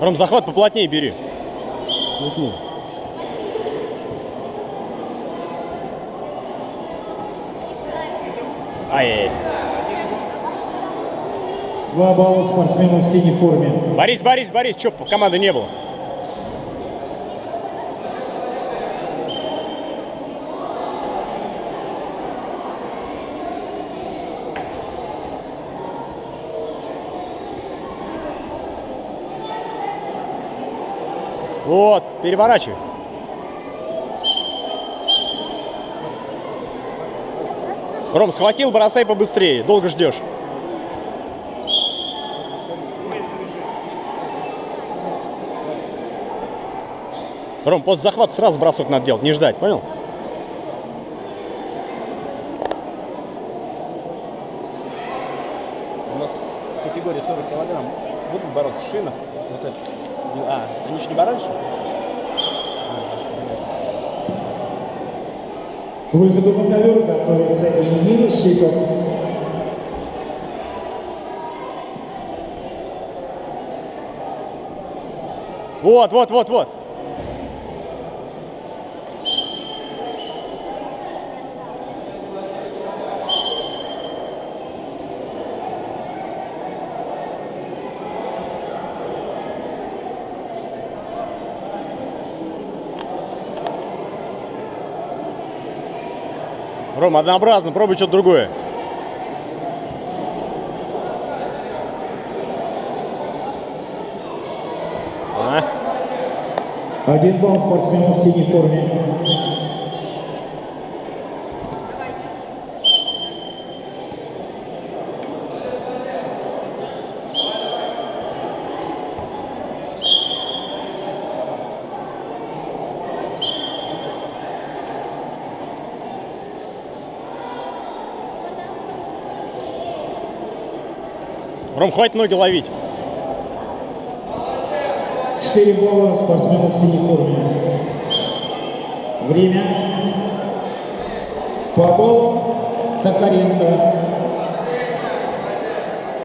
Ром, захват поплотнее бери. Плотнее. Ай-яй-яй. 2 балла спортсмену в синей форме. Борис, чё, команды не было. Вот, переворачивай. Ром, схватил, бросай побыстрее, долго ждешь. Ром, после захвата сразу бросок надо делать, не ждать, понял? У нас в категории 40 килограмм будут бороться в шинах. Вот это. Они еще не боролись? К выходу на ковер готовится Ильин Щиков. Вот. Ром, однообразно, пробуй что-то другое. А? 1 балл спортсмену в синей форме. Ром, хватит ноги ловить. 4 балла спортсмену в синей форме. Время. По баллу Токаренко.